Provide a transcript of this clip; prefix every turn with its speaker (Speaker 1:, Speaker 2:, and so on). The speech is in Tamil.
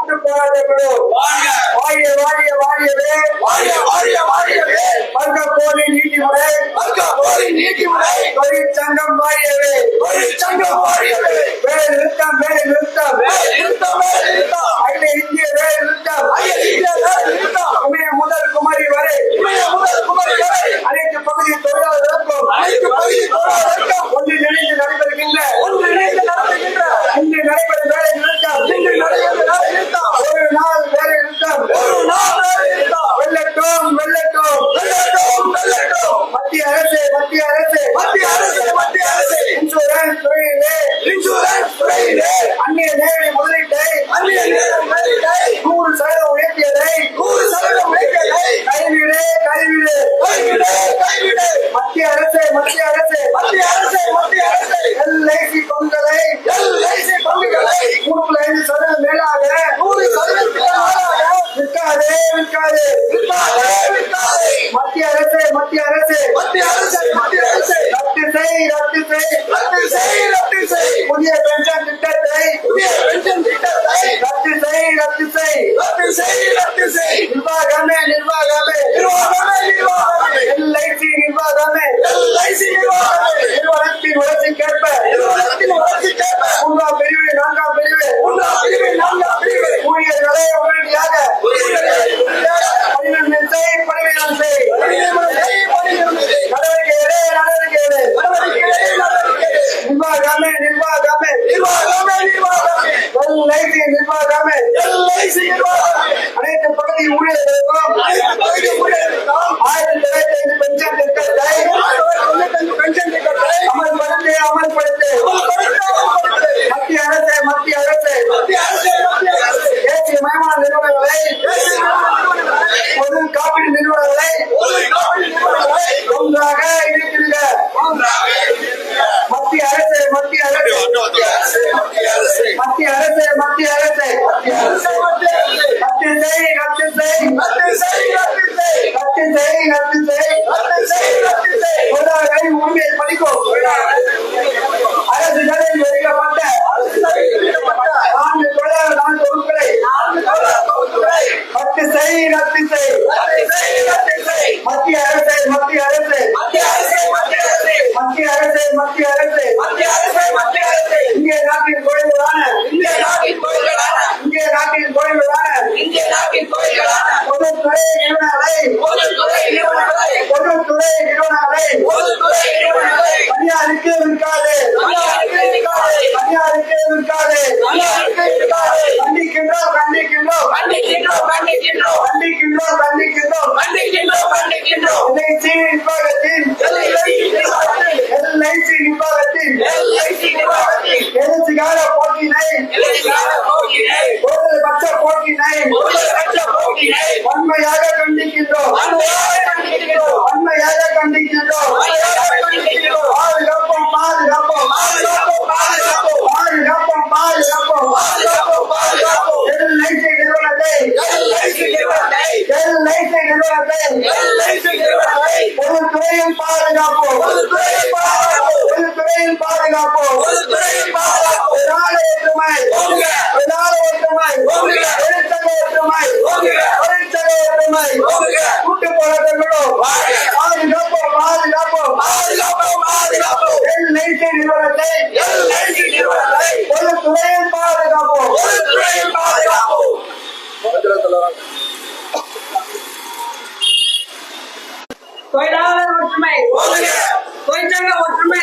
Speaker 1: கூட்டு போராட்டங்களோ வாழிய வாழிய வாழியவே வர்க்க போரின் நீதிமுறை தொழிற்சங்கம் வாழியவே வேலை நிறுத்தம் அகில இந்திய வேலை நிறுத்தம் இமய முதல் குமரி வரை அனைத்து பகுதி தொழிலாளர்களுக்கும் ஒன்றிணைந்து நடைபெறுகின்ற இன்று நடைபெறும் வேலை நிறுத்தம் ஒரு நாள் வேலை நிறுத்தம் வெல்லட்டும் மத்திய அரசு இன்சூரன்ஸ் துறையிலே அந்நிய நேரடி முதலீட்டை 100% உயர்த்தியதை கைவிடு மத்திய அரசு LIC பங்குகளை 105% மேலாக விற்காதே மத்திய அரசு ரத்து செய் புதிய பென்ஷன் திட்டத்தை ரத்து செய் நிர்வாகமே LIC நிர்வாகமே நிறுவனத்தின் வளர்ச்சிக்கேற்ப 3ஆம் பிரிவு 4ஆம் பிரிவு ஊழியர்களை உடனடியாக பணிநியமனம் செய் நடவடிக்கை எடு நிர்வாகமே அனைத்து பகுதி ஊழியர்களுக்கும் 1095 பென்ஷன் திட்டத்தை அமல்படுத்து மத்திய அரசு தேசியமயமான நிறுவனங்களை பொது காப்பீடு நிறுவனங்களை ஒன்றாக இணைத்திருக்க மத்திய அரசு தொழிலாளர்களின் உரிமையை படிக்கும் அரசு நிலையில் வைக்கப்பட்ட 4 தொழிலாளர் 4 தொகுப்புகளை ரத்து செய் மத்திய அரசு இந்திய நாட்டின் கோயில்களான பொதுத்துறை நிறுவனங்களை தனியாருக்கு விற்காது கண்டிக்கின்றோம் LIC நிர்வாகத்தின் எழுச்சிகால போட்டினை ஒருபட்ச போட்டினை வன்மையாக கண்டிக்கின்றோம் பொதுத்துறையின் பாதுகாப்போம் நாடு ஒற்றுமை கூட்டு போராட்டங்களும் பாதுகாப்போம் LIC நிறுவனத்தை பொதுத்துறையின் பாதுகாப்போம் தொழிலாளர் ஒற்றுமை தொழிற்சங்க ஒற்றுமை